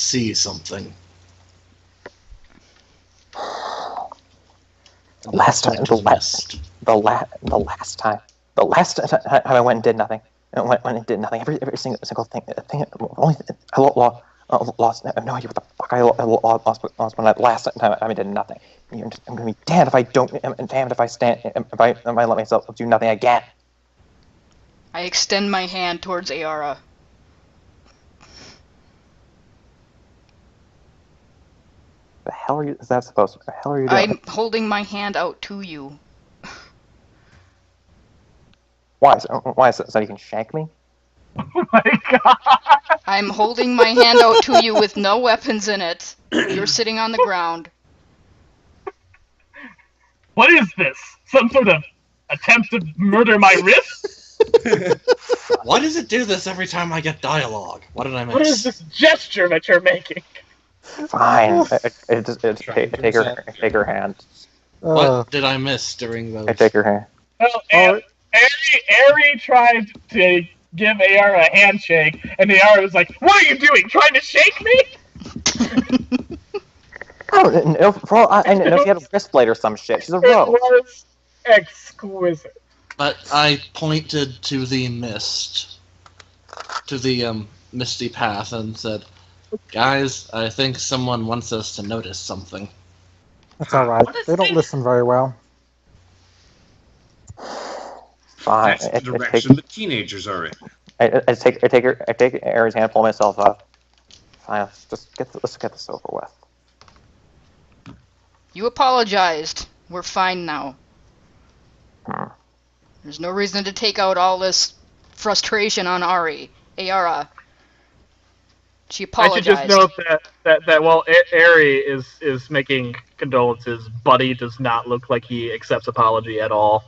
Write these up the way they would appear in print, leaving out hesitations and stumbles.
see something. The last time I went and did nothing. Went and did nothing. Every single thing. I lost. I have no idea what the fuck I lost when I last time I did nothing. I'm gonna be damned if I don't, and damned if I let myself do nothing again. I extend my hand towards Ayara. The hell is that supposed to? The hell are you doing? I'm holding my hand out to you. Why? So you can shank me? Oh my god! I'm holding my hand out to you with no weapons in it. You're sitting on the ground. What is this? Some sort of attempt to murder my wrist? Why does it do this every time I get dialogue? What did I miss? What is this gesture that you're making? Fine. Take her hand. What did I miss during those? I take her hand. Well, Ari tried to give Ayara a handshake, and Ayara was like, "What are you doing? Trying to shake me?" I know she had a wrist blade or some shit. She's a rogue. It was exquisite. But I pointed to the mist, to the misty path, and said, "Guys, I think someone wants us to notice something." That's alright. They don't listen very well. Fine. That's the direction the teenagers are in. I take Aries' hand, pull myself up. Fine, let's get this over with. You apologized. We're fine now. Hmm. There's no reason to take out all this frustration on Ayara. She apologized. I should just note that while Ari is making condolences, Buddy does not look like he accepts apology at all.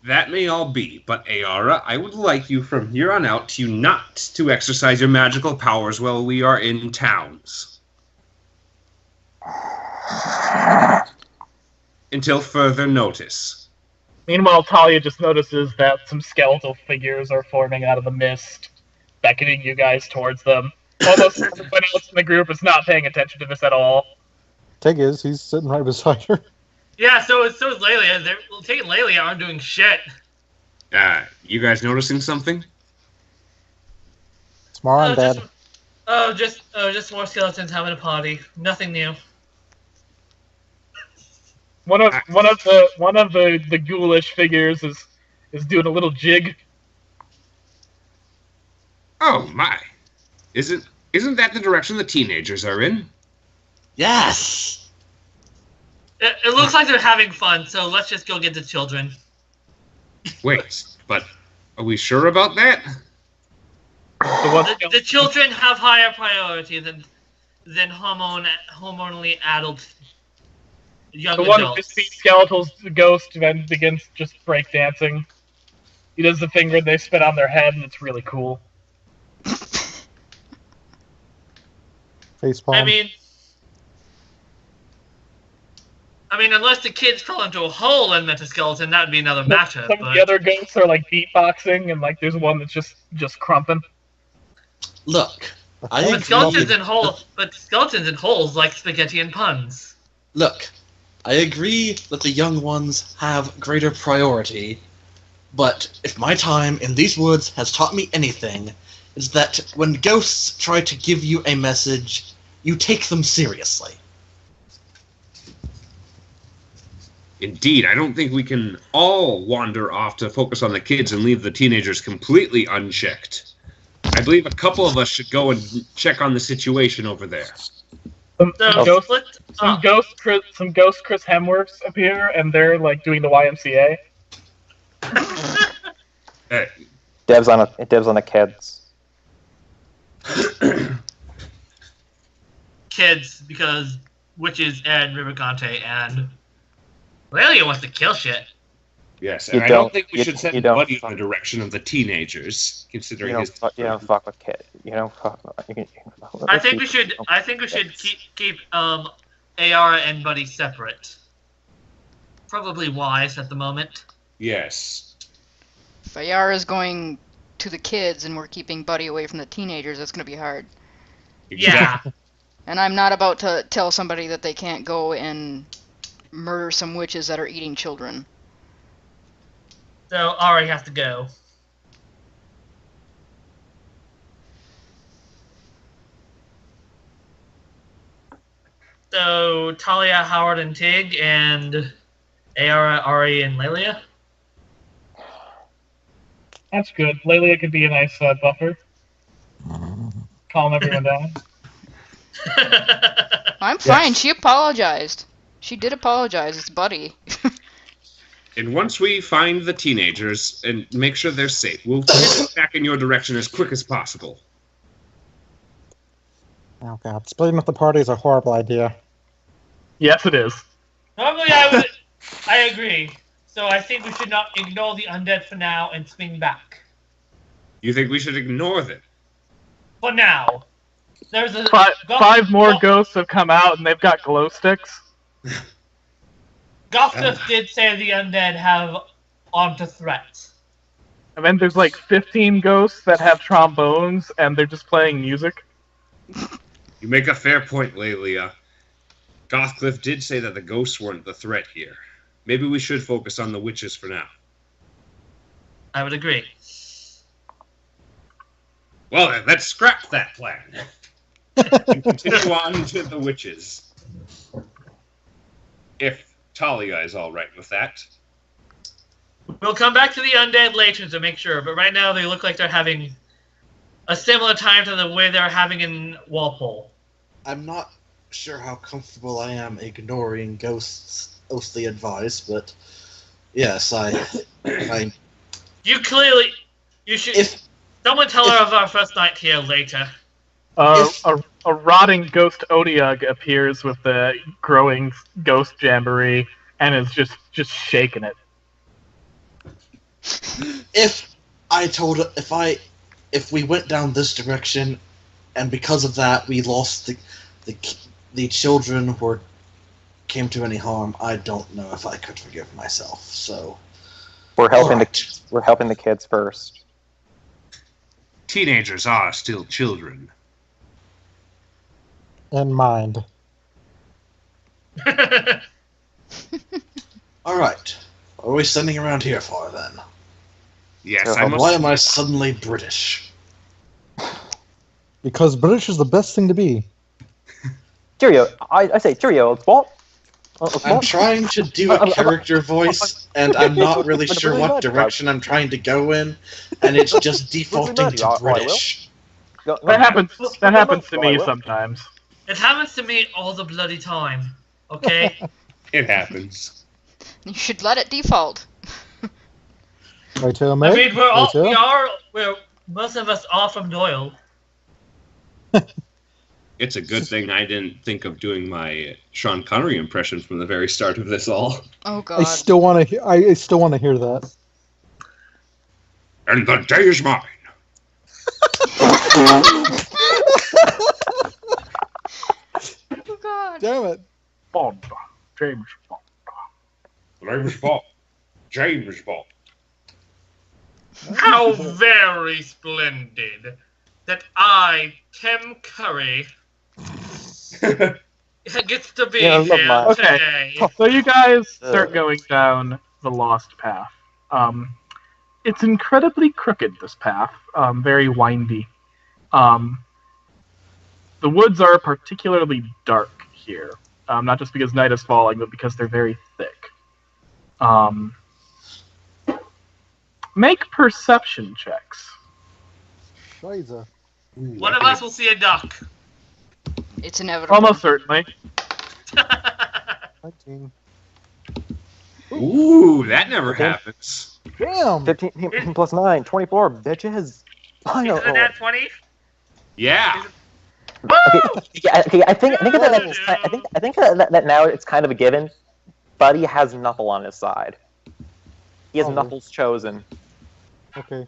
That may all be, but Ayara, I would like you from here on out to not to exercise your magical powers while we are in towns. Until further notice. Meanwhile, Talia just notices that some skeletal figures are forming out of the mist, beckoning you guys towards them. Almost everybody else in the group is not paying attention to this at all. Thing is, he's sitting right beside her. Yeah, so is Lelia. They're taking Lelia aren't doing shit. You guys noticing something? It's more undead. Just more skeletons having a party. Nothing new. One of the ghoulish figures is doing a little jig. Oh my! Isn't that the direction the teenagers are in? Yes! It looks like they're having fun, so let's just go get the children. Wait, but are we sure about that? The children have higher priority than hormonally addled young The one adults. who sees Skeletal's ghost then begins just breakdancing. He does the thing where they spit on their head, and it's really cool. Facepalm. I mean, unless the kids fall into a hole and met a skeleton, that would be another matter. Some of the other ghosts are like beatboxing, and like there's one that's just crumping. Look, But skeletons in holes like spaghetti and puns. Look, I agree that the young ones have greater priority, but if my time in these woods has taught me anything, it's that when ghosts try to give you a message, you take them seriously. Indeed, I don't think we can all wander off to focus on the kids and leave the teenagers completely unchecked. I believe a couple of us should go and check on the situation over there. Some ghost Chris Hemsworths appear, and they're like doing the YMCA. Dibs on the kids. Kids, because witches and Rivagante and Lelia wants to kill shit. Yes, and I don't think we should send Buddy in the direction of the teenagers, considering his. You don't fuck with kids. You don't fuck. I think we should keep Ayara and Buddy separate. Probably wise at the moment. Yes. Ayara is going to the kids and we're keeping Buddy away from the teenagers, it's going to be hard. Yeah. And I'm not about to tell somebody that they can't go and murder some witches that are eating children. So Ari has to go. So Talia, Howard, and Tig, and Ayara, Ari, and Lelia. That's good. Lelia could be a nice buffer. Calm everyone down. I'm fine. Yes. She apologized. She did apologize. It's Buddy. And once we find the teenagers and make sure they're safe, we'll get back in your direction as quick as possible. Oh god, splitting up the party is a horrible idea. Yes, it is. Normally, I agree. So I think we should not ignore the undead for now and swing back. You think we should ignore them? For now. There's a Five more ghosts have come out, and they've got glow sticks. Gothcliff did say the undead have armed to threat. And then there's like 15 ghosts that have trombones, and they're just playing music. You make a fair point, Lelia. Gothcliff did say that the ghosts weren't the threat here. Maybe we should focus on the witches for now. I would agree. Well then, let's scrap that plan. And continue on to the witches. If Talia is alright with that. We'll come back to the undead later to make sure, but right now they look like they're having a similar time to the way they're having in Walpole. I'm not sure how comfortable I am ignoring Ghost's advice, but yes, I You should. Someone tell her of our first night here later. A rotting ghost Odiug appears with the growing ghost jamboree and is just shaking it. If we went down this direction, and because of that we lost the children or came to any harm, I don't know if I could forgive myself. So We're helping the kids first. Teenagers are still children. In mind. All right, what are we standing around here for then? Yes, Why am I suddenly British? Because British is the best thing to be. Cheerio. I say cheerio, it's Walt. I'm trying to do a character voice, and I'm not really sure what direction I'm trying to go in, and it's just defaulting to British. That happens to me sometimes. It happens to me all the bloody time. Okay. It happens. You should let it default. Right here, I mate. mean, most of us are from Doyle. It's a good thing I didn't think of doing my Sean Connery impression from the very start of this all. Oh god. I still want to hear that. And the day is mine. Oh god. Damn it. Bond. James Bond. James Bond. James Bond. How very splendid that I, Tim Curry, gets to be here today. So you guys start going down the lost path. It's incredibly crooked, this path. Very windy. The woods are particularly dark here. Not just because night is falling, but because they're very thick. Make perception checks. Scheiße. One of us will see a duck. It's inevitable. Almost certainly. 19. Ooh, that never happens. Damn. 15 plus 9, 24, bitches. Is it at 20? Yeah. Okay, I think that now it's kind of a given. Buddy has Knuckle on his side. He has Knuckles chosen. Okay.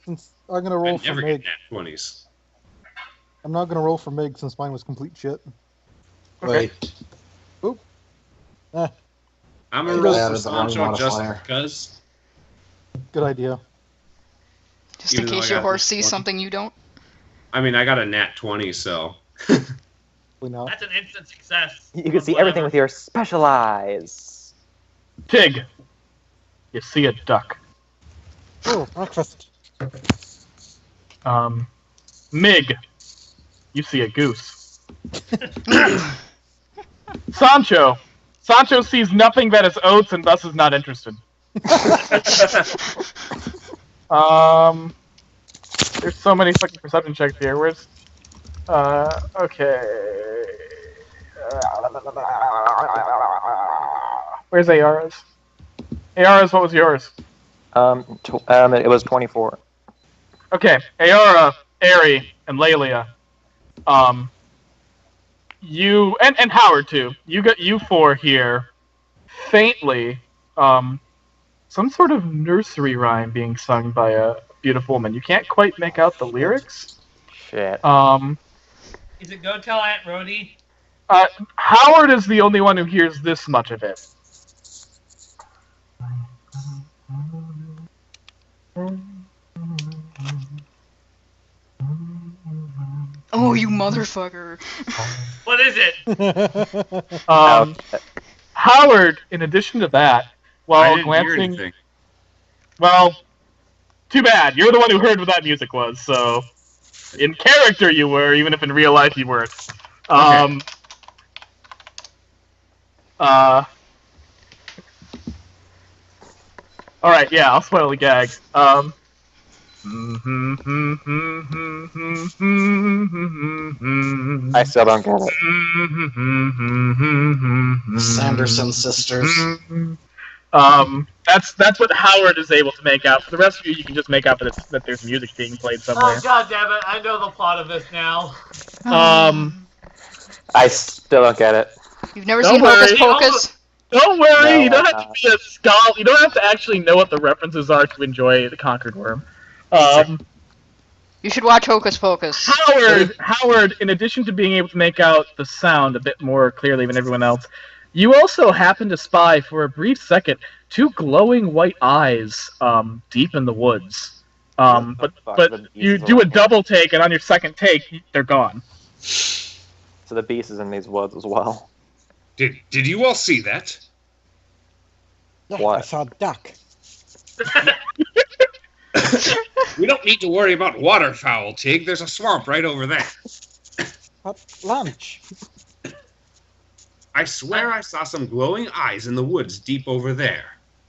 Since I'm gonna roll for Never Mig. get nat 20s. I'm not gonna roll for Mig since mine was complete shit. Wait. Oop. Eh, I'm I a roll added for the wrong Sancho just modifier. because. good idea. Just Even in though I case your got horse this sees one. something you don't. I mean, I got a nat 20, so. We know. That's an instant success. You can see everything with your special eyes. Tig, you see a duck. Oh, breakfast. Mig, you see a goose. Sancho sees nothing but his oats and thus is not interested. There's so many fucking perception checks here. Where's okay. Where's Ayara's? Ayara's, what was yours? It was 24. Okay, Ayara, Ari, and Lelia. You and Howard too. You four here, faintly, some sort of nursery rhyme being sung by a beautiful woman. You can't quite make out the lyrics. Shit. Is it Go Tell Aunt Rhody? Howard is the only one who hears this much of it. Oh, you motherfucker. What is it? Howard, in addition to that, I while didn't hear glancing, anything. well, too bad. You're the one who heard what that music was, so in character you were, even if in real life you weren't. Alright, yeah, I'll spoil the gag. I still don't get it. Sanderson sisters. That's what Howard is able to make out. For the rest of you can just make out that there's music being played somewhere. Oh, god damn it. I know the plot of this now. I still don't get it. You've never Don't seen Hocus worry. Pocus? Don't worry, No, you don't I'm have to be a scholar. You don't have to actually know what the references are to enjoy the Conquered Worm. You should watch Hocus Pocus. Howard, in addition to being able to make out the sound a bit more clearly than everyone else, you also happen to spy for a brief second two glowing white eyes deep in the woods. But you do a double take, and on your second take, they're gone. So the beast is in these woods as well. Did you all see that? Yeah, What? I saw a duck. We don't need to worry about waterfowl, Tig. There's a swamp right over there. At lunch. I swear I saw some glowing eyes in the woods deep over there.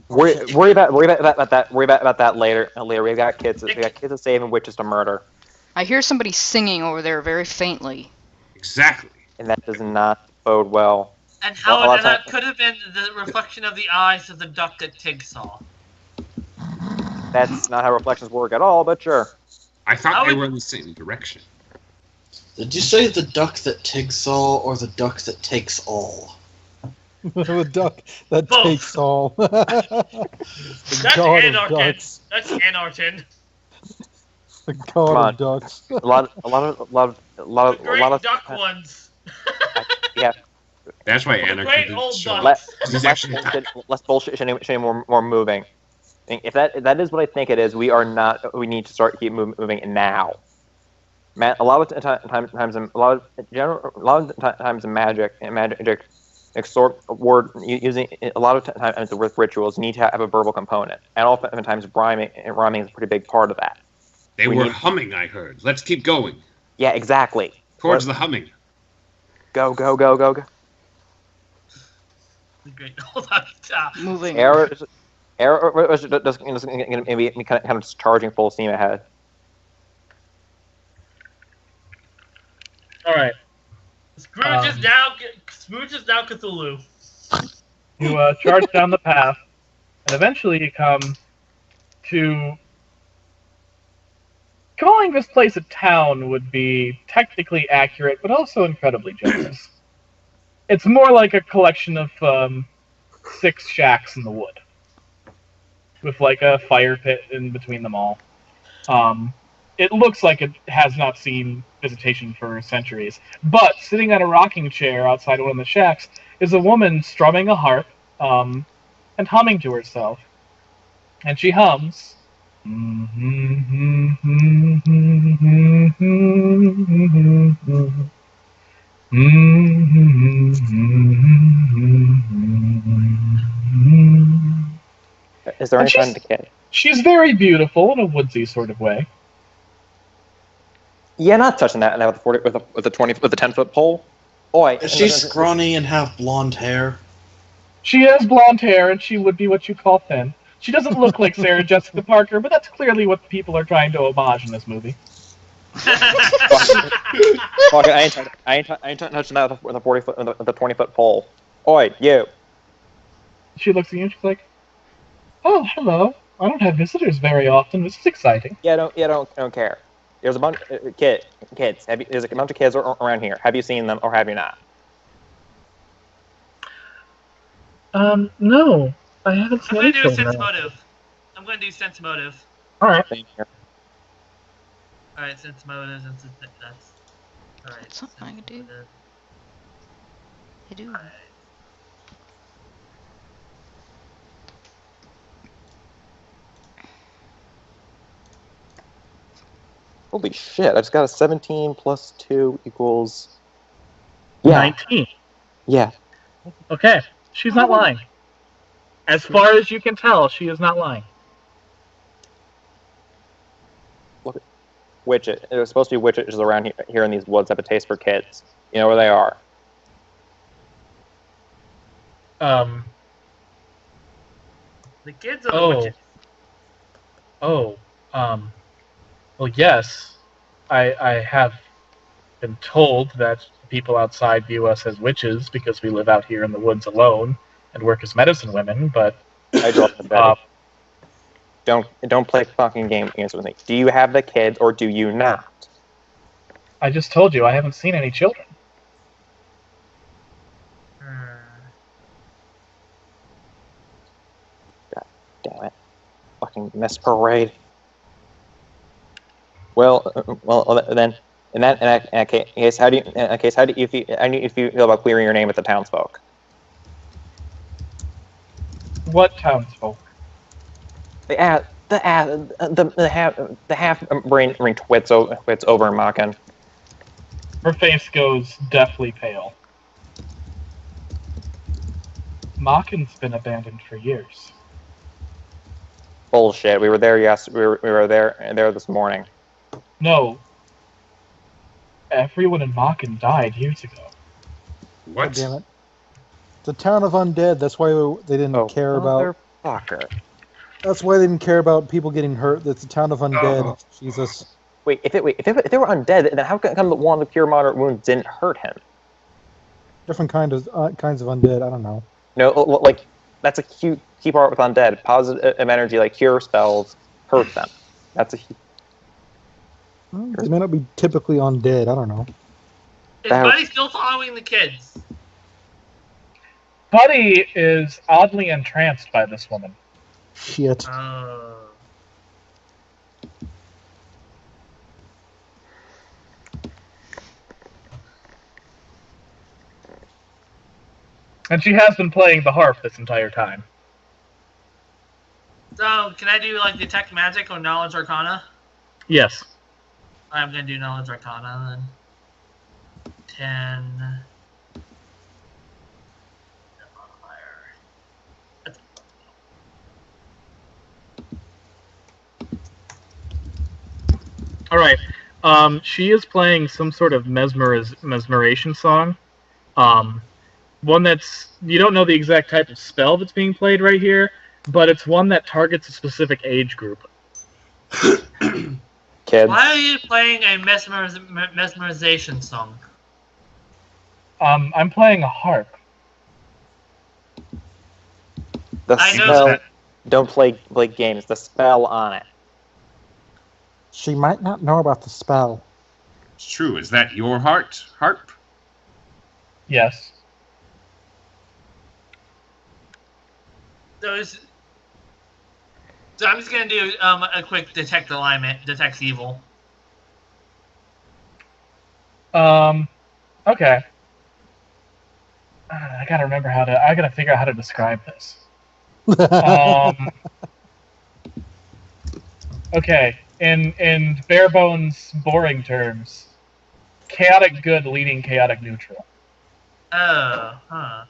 Worry about that later. We got kids. We got kids to save and witches to murder, I hear somebody singing over there very faintly. Exactly. and that does not bode well. And Well, a how lot of that time- could have been the reflection of the eyes of the duck that Tig saw. That's not how reflections work at all, but sure. I thought How they would- were in the same direction. Did you say the duck that Tig saw or the duck that takes all? The duck that Both. takes all. The That's god of Anarchin. ducks. That's Anarchin. The Come god on. of ducks. A lot The great of duck ones. yeah. That's why The Anarchy great didn't old show duck. up. Less, This is less actually bullshit, less bullshit, more moving. If that is what I think it is, we need to start keep moving now. A lot of times in magic extort word using a lot of times with rituals, you need to have a verbal component, and oftentimes rhyming is a pretty big part of that. They We were need- humming, I heard. Let's keep going. Yeah, exactly. Towards the humming. Go. The great old duck. Moving. Arrow just going to be kind of just charging full steam ahead. All right. Scrooge is now Cthulhu. You charge down the path, and eventually you come to... Calling this place a town would be technically accurate, but also incredibly generous. It's more like a collection of 6 shacks in the wood, with like a fire pit in between them all. It looks like it has not seen visitation for centuries. But sitting on a rocking chair outside one of the shacks is a woman strumming a harp and humming to herself. And she hums, Is there And any sign of the kid? she's very beautiful in a woodsy sort of way. Yeah, not touching that with the 40 with the 10-foot pole. Oi, Is she scrawny and have blonde hair? She has blonde hair, and she would be what you call thin. She doesn't look like Sarah Jessica Parker, but that's clearly what people are trying to homage in this movie. Fuck, I ain't touching that with the 40-foot, the 20-foot pole. Oi, you. She looks at you and she's like, "Oh, hello. I don't have visitors very often. This is exciting." Yeah, don't care. There's a bunch of kids. There's a bunch of kids around here. Have you seen them or have you not? No, I haven't I'm seen going to do a anything. sense No. motive. I'm going to do sense motive. All right. Same here. Alright, sense motive, that's... Alright. Something I sense could do. motive. I do. Alright. Holy shit! I just got a 17 plus 2 equals. Yeah. 19. Yeah. Okay, she's not lying. As far as you can tell, she is not lying. Witches. It was supposed to be witches around here in these woods have a taste for kids. You know where they are. The kids are the witches. Well, yes. I have been told that people outside view us as witches because we live out here in the woods alone and work as medicine women, but... I dropped the bed. Don't play fucking games with me. Do you have the kids or do you not? I just told you I haven't seen any children. Damn it. Fucking missed parade. Well, then, in that case, how do you feel about clearing your name with the townsfolk? What townsfolk? The half brain twits over Makan. Her face goes deathly pale. Machen's been abandoned for years. Bullshit. We were there. Yes, we were there this morning. No. Everyone in Machen died years ago. What? God damn it. It's a town of undead. That's why they didn't care about. Motherfucker. That's why they didn't care about people getting hurt. It's a town of undead. Oh. Jesus. Wait, if they were undead, then how come the one with cure moderate wounds didn't hurt him? Different kinds of undead. I don't know. No, like that's a key part with undead. Positive energy, like cure spells, hurt them. That's a. Well, they may not be typically undead. I don't know. Is Buddy still following the kids? Buddy is oddly entranced by this woman. Shit. And she has been playing the harp this entire time. So, can I do, like, Detect Magic or Knowledge Arcana? Yes. I'm gonna do Knowledge Arcana, then. 10... Alright. She is playing some sort of mesmeration song. One that's... You don't know the exact type of spell that's being played right here, but it's one that targets a specific age group. Kids. Why are you playing a mesmerization song? I'm playing a harp. The I know spell. that. Don't play games. The spell on it. She might not know about the spell. It's true. Is that your harp? Yes. So I'm just gonna do a quick detect alignment, detects evil. Okay. I gotta figure out how to describe this. Okay, in bare bones, boring terms, chaotic good leading chaotic neutral. Oh, huh.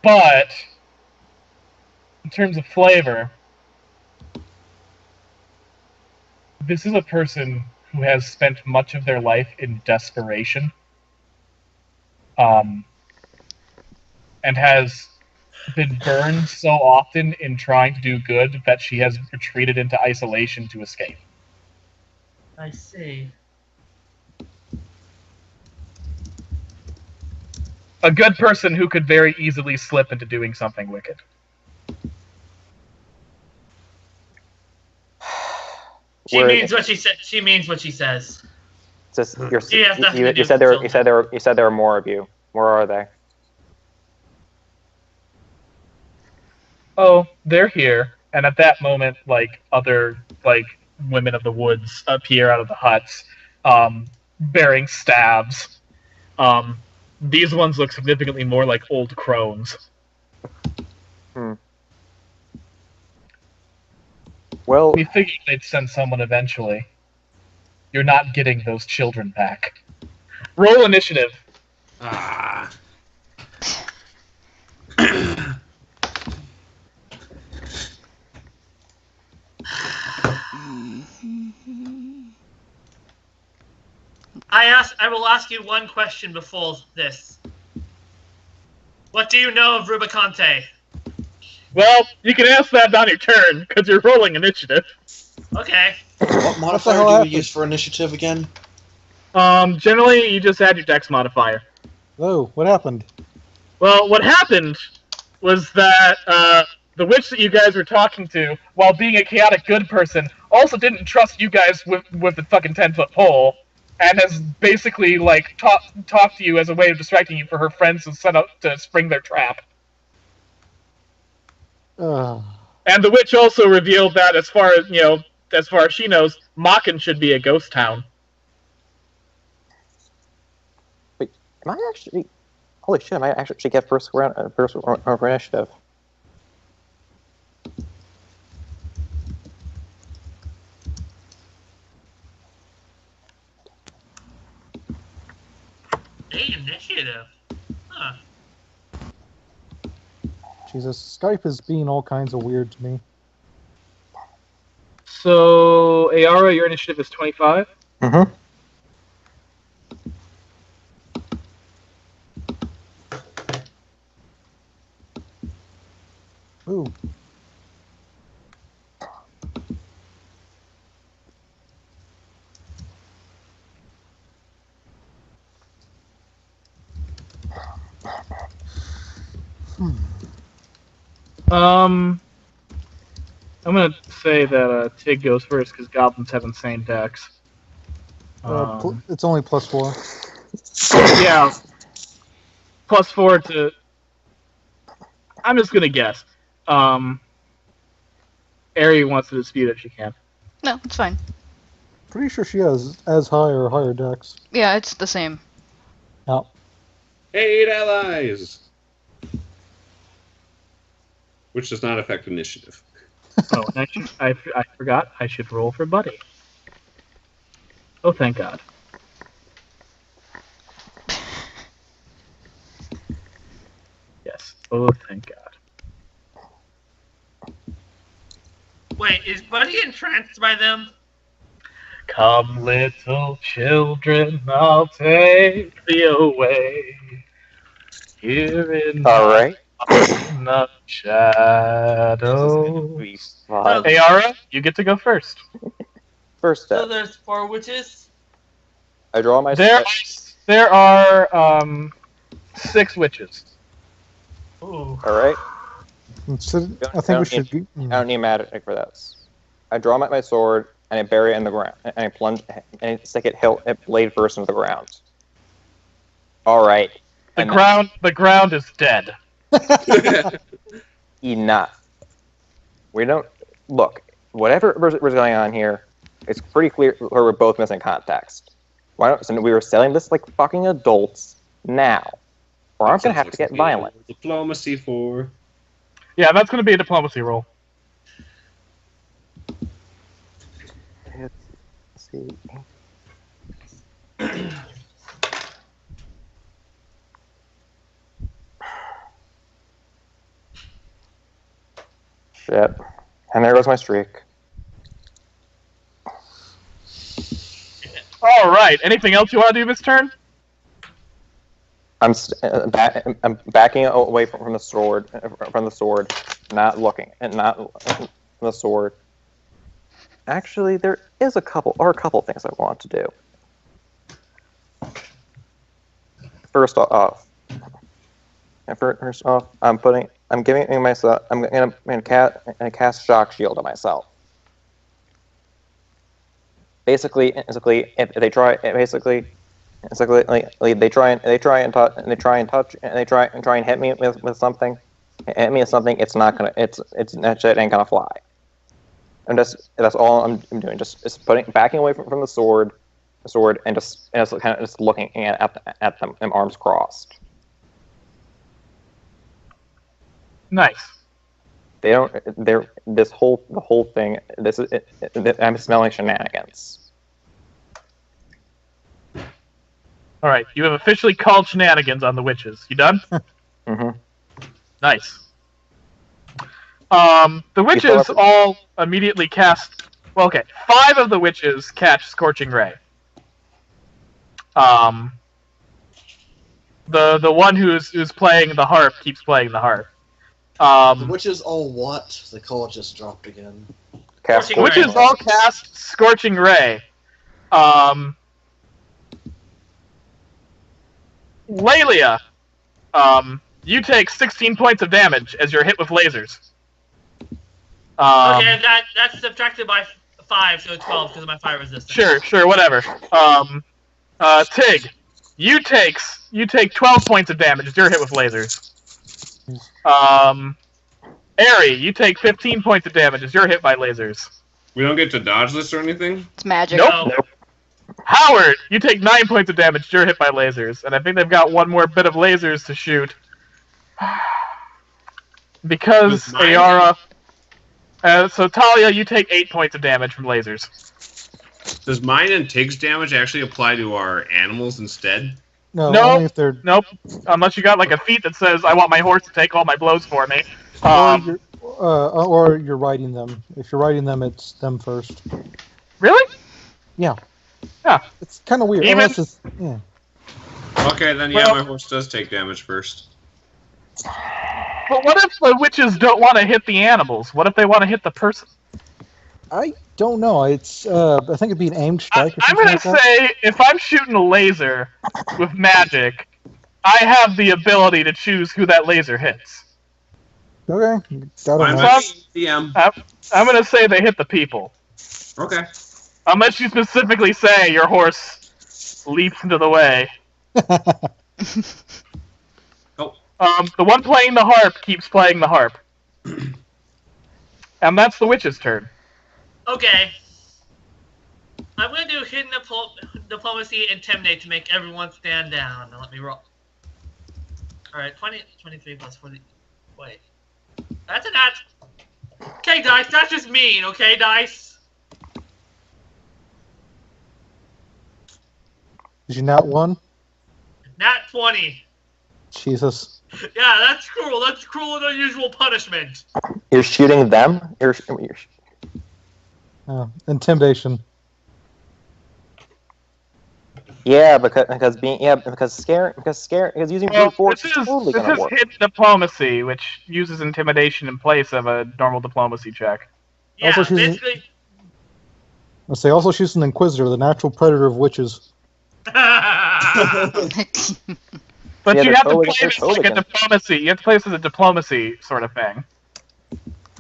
But in terms of flavor, this is a person who has spent much of their life in desperation, and has been burned so often in trying to do good that she has retreated into isolation to escape. I see. A good person who could very easily slip into doing something wicked. She means what she said. She means what she says. Just, She has nothing to do you with said children. you said there were more of you. Where are they? Oh, they're here. And at that moment, other women of the woods appear out of the huts, bearing staves. These ones look significantly more like old crones. Well, We figured they'd send someone eventually. You're not getting those children back. Roll initiative. Ah. I will ask you one question before this. What do you know of Rubicante? Well, you can ask that on your turn, because you're rolling initiative. Okay. What modifier hell do we happened? use for initiative again? Generally, you just add your dex modifier. Oh, what happened? Well, what happened was that the witch that you guys were talking to, while being a chaotic good person, also didn't trust you guys with the fucking 10-foot pole, and has basically talked to you as a way of distracting you for her friends to set up to spring their trap. And the witch also revealed that, as far as she knows, Makken should be a ghost town. wait, am I actually? Holy shit! Am I actually get first round for initiative? Initiative. Huh. Jesus, Skype is being all kinds of weird to me. So, Ayara, your initiative is 25. Mm-hmm. Ooh. I'm gonna say that Tig goes first because goblins have insane decks. It's only +4. Yeah, +4 to. I'm just gonna guess. Ari wants to dispute if she can. No, it's fine. Pretty sure she has as high or higher decks. Yeah, it's the same. Yeah. 8 allies! Which does not affect initiative. Oh, and I forgot. I should roll for Buddy. Oh, thank God. Yes. Oh, thank God. Wait, is Buddy entranced by them? Come, little children, I'll take thee away. Here in All right. the shadow. Fun. Ayara, you get to go first. First So step. there's 4 witches? I draw my. There are 6 witches. Ooh. All right. I think we should. I don't need magic for this. I draw my sword and I bury it in the ground, and I plunge and I stick it blade first into the ground. All right. The ground is dead. Enough. We don't look. Whatever was going on here, it's pretty clear we're both missing context. Why don't? So we were selling this like fucking adults now, or I'm gonna have to get violent. Diplomacy for. Yeah, that's going to be a diplomacy roll. see. Shit. And there goes my streak. All right. Anything else you want to do this turn? I'm backing away from the sword, not looking, and not from the sword. Actually, there is a couple things I want to do. First off, I'm gonna cast Shock Shield on myself. Basically, if they try, they try and hit me with something. Hit me with something. It's not gonna. That shit ain't gonna fly. That's all I'm doing. Just backing away from the sword, and just kind of just looking at them, arms crossed. Nice. They don't. They're the whole thing. This is. I'm smelling shenanigans. All right. You have officially called shenanigans on the witches. You done? Mm-hmm. Nice. The witches all immediately cast. Well, okay. 5 of the witches catch Scorching Ray. The one who's playing the harp keeps playing the harp. The witches all what? The call just dropped again. Cast Witches all cast Scorching Ray. Lelia, you take 16 points of damage as you're hit with lasers. Okay, that's subtracted by 5, so 12 because of my fire resistance. Sure, whatever. Tig, you take 12 points of damage as you're hit with lasers. Aerie, you take 15 points of damage as you're hit by lasers. We don't get to dodge this or anything? It's magic. Nope. Howard, you take 9 points of damage as you're hit by lasers, and I think they've got one more bit of lasers to shoot. Because Ayara... so Talia, you take 8 points of damage from lasers. Does mine and Tig's damage actually apply to our animals instead? No, Nope. only if they're Nope. Unless you got like a feat that says, I want my horse to take all my blows for me. or you're riding them. If you're riding them, it's them first. Really? Yeah. Yeah. It's kind of weird. Even- Unless it's, yeah. Okay, then yeah, Well- my horse does take damage first. But what if the witches don't want to hit the animals? What if they want to hit the person? I don't know. It's I think it'd be an aimed strike. I'm going to say, if I'm shooting a laser with magic, I have the ability to choose who that laser hits. Okay. Got Fine it. by me, DM. I'm going to say they hit the people. Okay. Unless you specifically say your horse leaps into the way. Oh. The one playing the harp keeps playing the harp. And that's the witch's turn. Okay. I'm going to do hidden diplomacy intimidate to make everyone stand down. Now let me roll. Alright, 23 plus 40. Wait. That's a nat. Okay, dice, that's just mean, okay, dice? Did you not one? Nat 20. Jesus. Yeah, that's cruel. That's cruel and unusual punishment. You're shooting them. You're Intimidation. yeah, because using brute force this is is totally gonna work. hidden diplomacy, which uses intimidation in place of a normal diplomacy check. Yeah, Also, she's- basically. Let's say also she's an inquisitor, the natural predator of witches. But Yeah, you they're have to totally- play they're this totally like a gonna- diplomacy. You have to play this as a diplomacy sort of thing.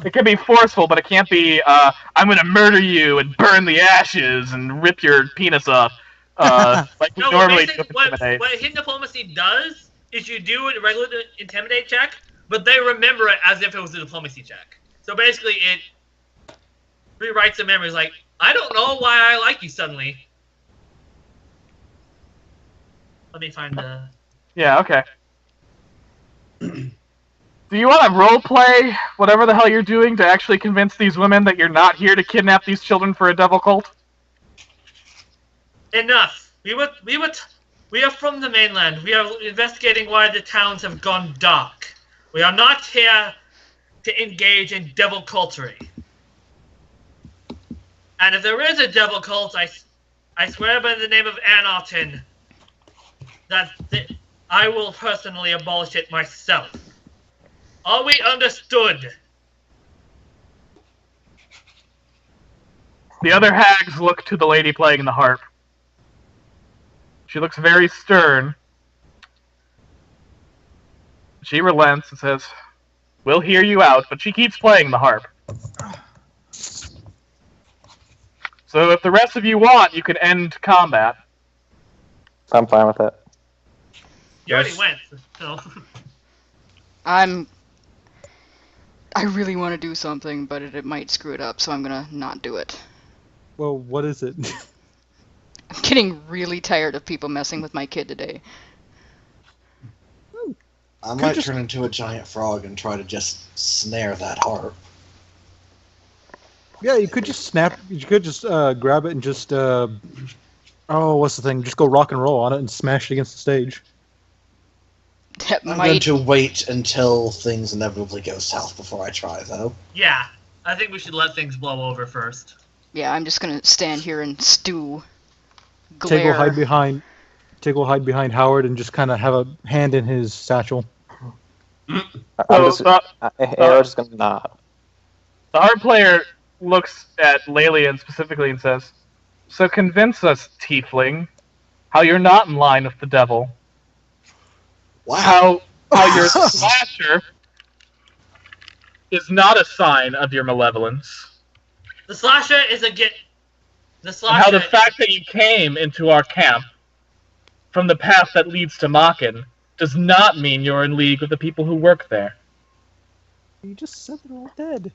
It can be forceful, but it can't be, I'm going to murder you and burn the ashes and rip your penis off. Like we No, normally do basically, with intimidate. what hidden diplomacy does is you do a regular intimidate check, but they remember it as if it was a diplomacy check. So basically, it rewrites the memories. Like, I don't know why I like you suddenly. Let me find the. Yeah, okay. Do you want to roleplay whatever the hell you're doing to actually convince these women that you're not here to kidnap these children for a devil cult? Enough. We are from the mainland. We are investigating why the towns have gone dark. We are not here to engage in devil culture. And if there is a devil cult, I swear by the name of Anarton that I will personally abolish it myself. Are we understood? The other hags look to the lady playing the harp. She looks very stern. She relents and says, "We'll hear you out," but she keeps playing the harp. So if the rest of you want, you can end combat. I'm fine with it. You already went, so... I really want to do something, but it might screw it up, so I'm gonna not do it. Well, what is it? I'm getting really tired of people messing with my kid today. I might turn into a giant frog and try to just snare that harp. Yeah, you could just snap. You could just grab it and just what's the thing? Just go rock and roll on it and smash it against the stage. I'm going to wait until things inevitably go south before I try, though. Yeah, I think we should let things blow over first. Yeah, I'm just gonna stand here and stew. Tig will Glare. hide behind Howard and just kind of have a hand in his satchel. Howard's just gonna nod. The harp player looks at Lelian specifically and says, "So convince us, tiefling, how you're not in line with the devil. Wow. How your slasher is not a sign of your malevolence. The slasher is a get. The And slasher. how the fact that you came into our camp from the path that leads to Makin does not mean you're in league with the people who work there. You just said they're all dead.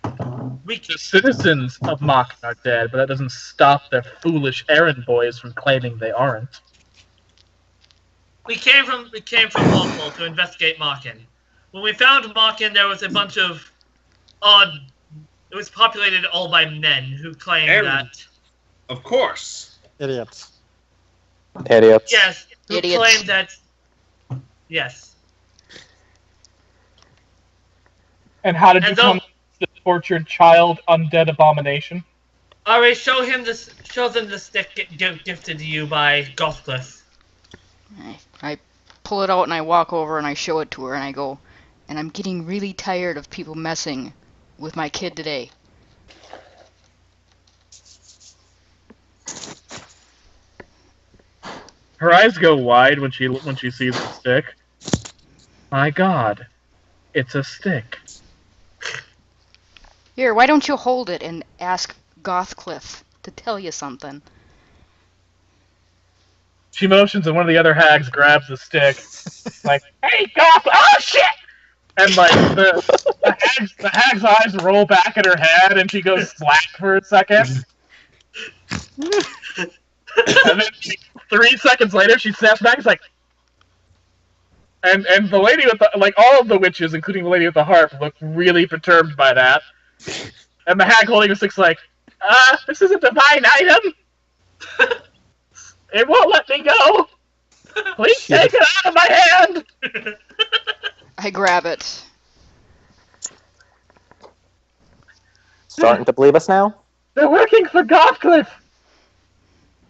The citizens of Makin are dead, but that doesn't stop their foolish errand boys from claiming they aren't. We came from local to investigate Makin. When we found Makin, there was a bunch of odd. It was populated all by men who claimed that. Of course. Idiots. Yes, who Idiots. claimed that. Yes. And how did you And come to the tortured child undead abomination? Alright, show them the stick gifted to you by Gothcliff. I pull it out and I walk over and I show it to her and I go, and I'm getting really tired of people messing with my kid today. Her eyes go wide when she sees the stick. My God, it's a stick. Here, why don't you hold it and ask Gothcliff to tell you something? She motions and one of the other hags grabs the stick. Like, "Hey, Goth! Oh, shit!" And like the hag's eyes roll back in her head, and she goes slack for a second. And then 3 seconds later, she snaps back. It's like, and the lady with all of the witches, including the lady with the harp, look really perturbed by that. And the hag holding the stick's like, this is a divine item. It won't let me go. Please take it out of my hand. I grab it. Starting to believe us now? They're working for Gothcliff.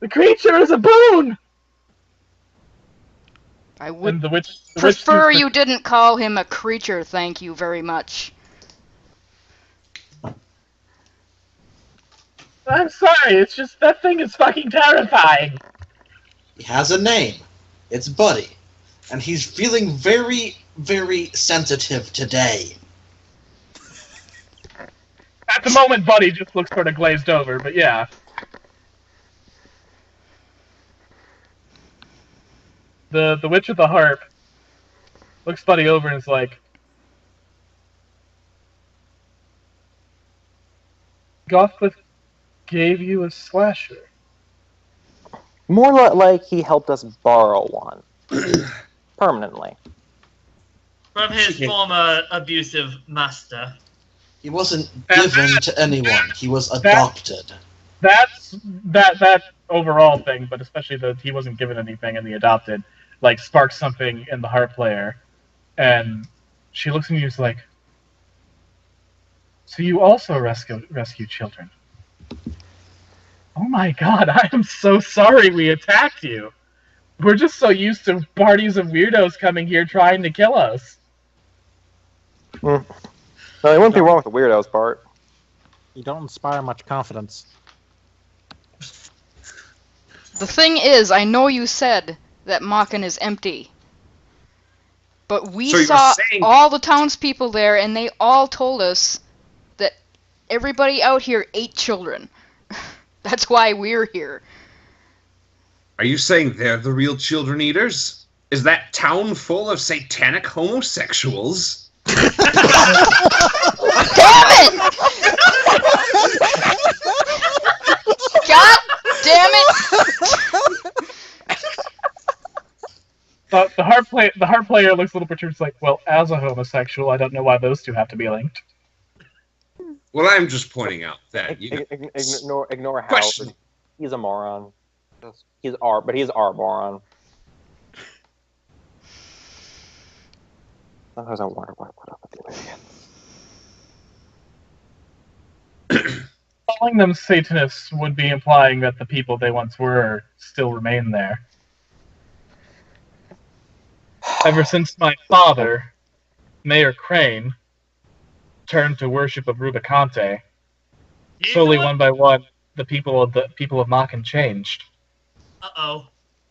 The creature is a boon. I would And the witch prefer you didn't call him a creature, thank you very much. I'm sorry, it's just that thing is fucking terrifying. He has a name. It's Buddy. And he's feeling very, very sensitive today. At the moment, Buddy just looks sort of glazed over, but yeah. The witch with the harp looks Buddy over and is like, Gothcliff gave you a slasher. More like he helped us borrow one. Permanently. From his former abusive master. He wasn't given to anyone. He was adopted. That overall thing, but especially that he wasn't given anything and the adopted, like, sparks something in the harp player. And she looks at me and is like, so you also rescue children? Oh my god, I am so sorry we attacked you. We're just so used to parties of weirdos coming here trying to kill us. No, there wouldn't be wrong with the weirdos part. You don't inspire much confidence. The thing is, I know you said that Makan is empty. But we So you're saw saying- all the townspeople there, and they all told us that everybody out here ate children. That's why we're here. Are you saying they're the real children eaters? Is that town full of satanic homosexuals? Damn it! God damn it! The harp player looks a little perturbed. Like, well, as a homosexual, I don't know why those two have to be linked. Well, I'm just pointing out that Ignore Hal. Question. He's a moron. He's our moron. Sometimes I wonder what I put up with the idiots. Calling them Satanists would be implying that the people they once were still remain there. Ever since my father, Mayor Crane, turned to worship of Rubicante, slowly one by one, the people of Makan changed. Uh-oh.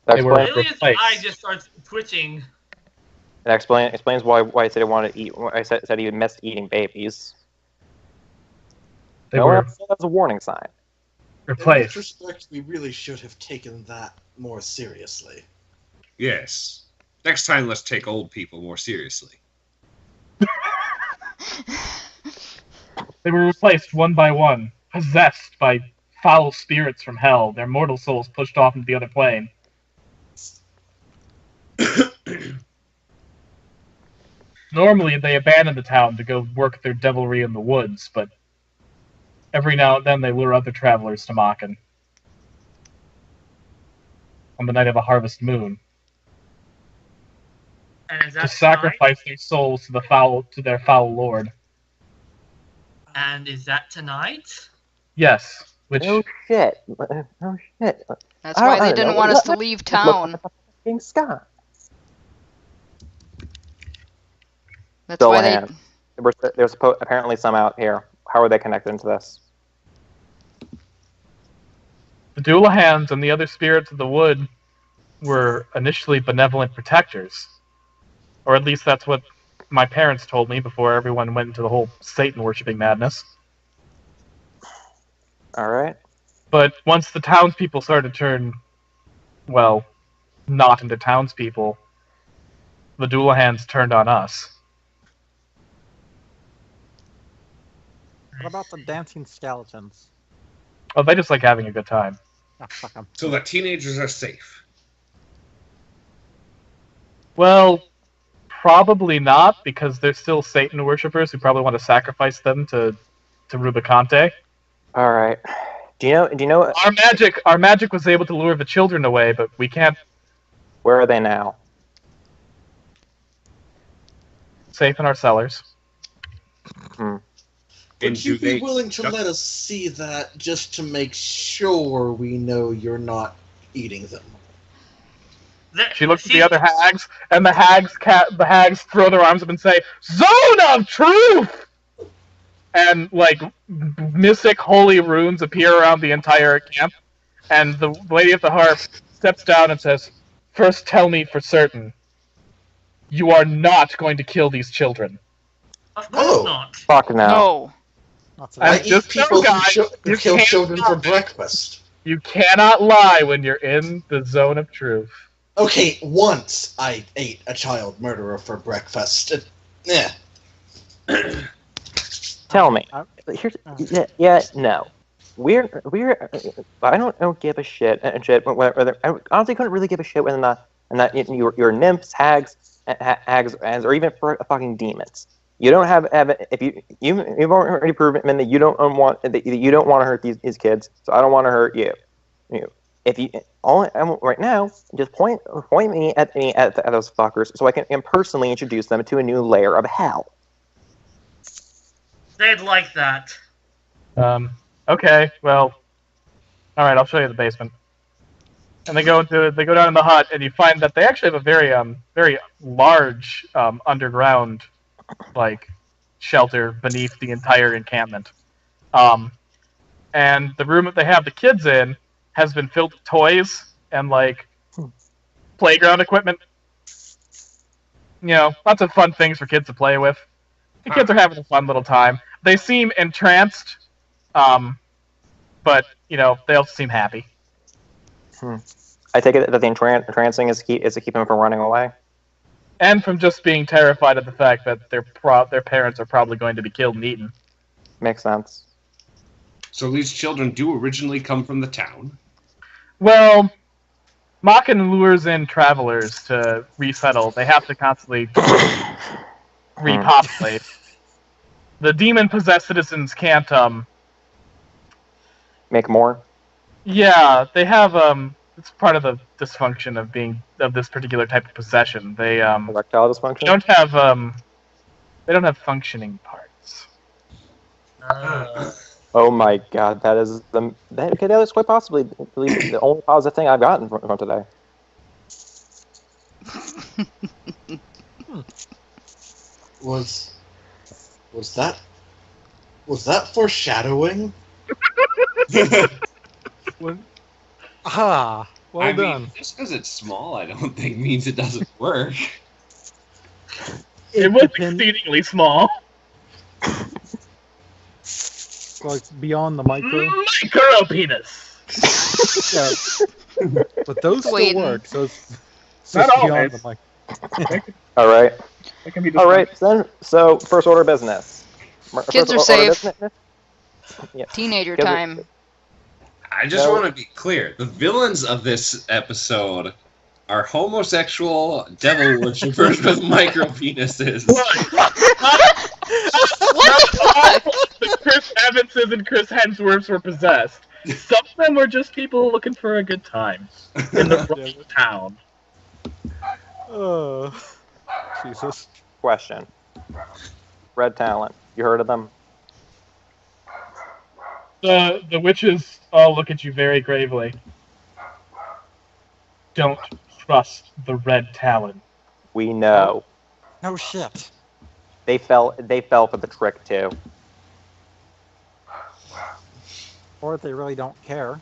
That They were explains, Alien's replaced. eye just starts twitching. that explains why I said I wanted to eat. I said he missed eating babies. They No were one else said that was a warning sign. In replaced. retrospect, we really should have taken that more seriously. yes. Next time, let's take old people more seriously. They were replaced one by one, possessed by foul spirits from hell, their mortal souls pushed off into the other plane. Normally, they abandon the town to go work their devilry in the woods, but every now and then they lure other travelers to Makan. On the night of a harvest moon, And is to that sacrifice their souls to their foul lord. tonight? And is that tonight? Yes, which No shit. No shit. That's why I they don't didn't know. want us to Let's leave look town. at the fucking sky. That's Still why a hand. There's apparently some out here. How are they connected into this? the Doolahans and the other spirits of the wood were initially benevolent protectors. Or at least that's what my parents told me before everyone went into the whole Satan-worshipping madness. All right. But once the townspeople started to turn, well, not into townspeople, the Doolahans turned on us. What about the dancing skeletons? Oh, they just like having a good time. Ah, fuck 'em. So the teenagers are safe. Well, probably not, because they're still Satan worshippers who probably want to sacrifice them to Rubicante. All right. Do you know Our magic was able to lure the children away, but we can't. where are they now? Safe in our cellars. And Would you do they be willing to just- let us see that just to make sure we know you're not eating them? She looks at the other hags, and the hags throw their arms up and say, "Zone of Truth!" And like mystic holy runes appear around the entire camp, and the lady at the harp steps down and says, "First, tell me for certain, you are not going to kill these children." Of course Oh. not. Fuck no. No. Not I I today. eat just people know, guys, who you kill can't children for stop it. breakfast. You cannot lie when you're in the zone of truth. Okay, once I ate a child murderer for breakfast. Tell me. I- No. We're I don't give a shit whether I honestly couldn't really give a shit whether or not you're nymphs, hags, or even for fucking demons. You don't have if you've already proven that you don't want to hurt these kids, so I don't want to hurt you. if you right now, just point me at those fuckers so I can personally introduce them to a new layer of hell. They'd like that. Okay, well, all right, I'll show you the basement. And they go down in the hut, and you find that they actually have a very large underground like shelter beneath the entire encampment. And the room that they have the kids in has been filled with toys and like playground equipment. You know, lots of fun things for kids to play with. The kids are having a fun little time. They seem entranced, but you know, they also seem happy. I take it that the entrancing is to keep them from running away. And from just being terrified of the fact that their parents are probably going to be killed and eaten. Makes sense. So these children do originally come from the town. Well, Makin lures in travelers to resettle. They have to constantly repopulate. The demon-possessed citizens can't, Make more? Yeah, they have, it's part of the dysfunction of this particular type of possession. They, Erectile dysfunction? they don't have functioning parts. Oh my god, that's quite possibly at least the only positive thing I've gotten from today. Was that foreshadowing? Well I done. mean, just because it's small, I don't think means it doesn't work. It was exceedingly small. Like beyond the micro. Micro penis. Yeah. But those still Waiting. work, so it's Not just beyond always. the micro. All right. It can be All right. Then, so first order of business. Kids are First order of safe. business? Yeah. Teenager Kids are- time. I just No. want to be clear. The villains of this episode are homosexual devil worshippers with micro penises. What the fuck? The Chris Evanses and Chris Hemsworths were possessed. Some of them were just people looking for a good time in the wrong town. Jesus. Question. Red Talent. You heard of them? The witches all look at you very gravely. Don't trust the Red Talon. We know. No shit. They fell for the trick too. Or they really don't care.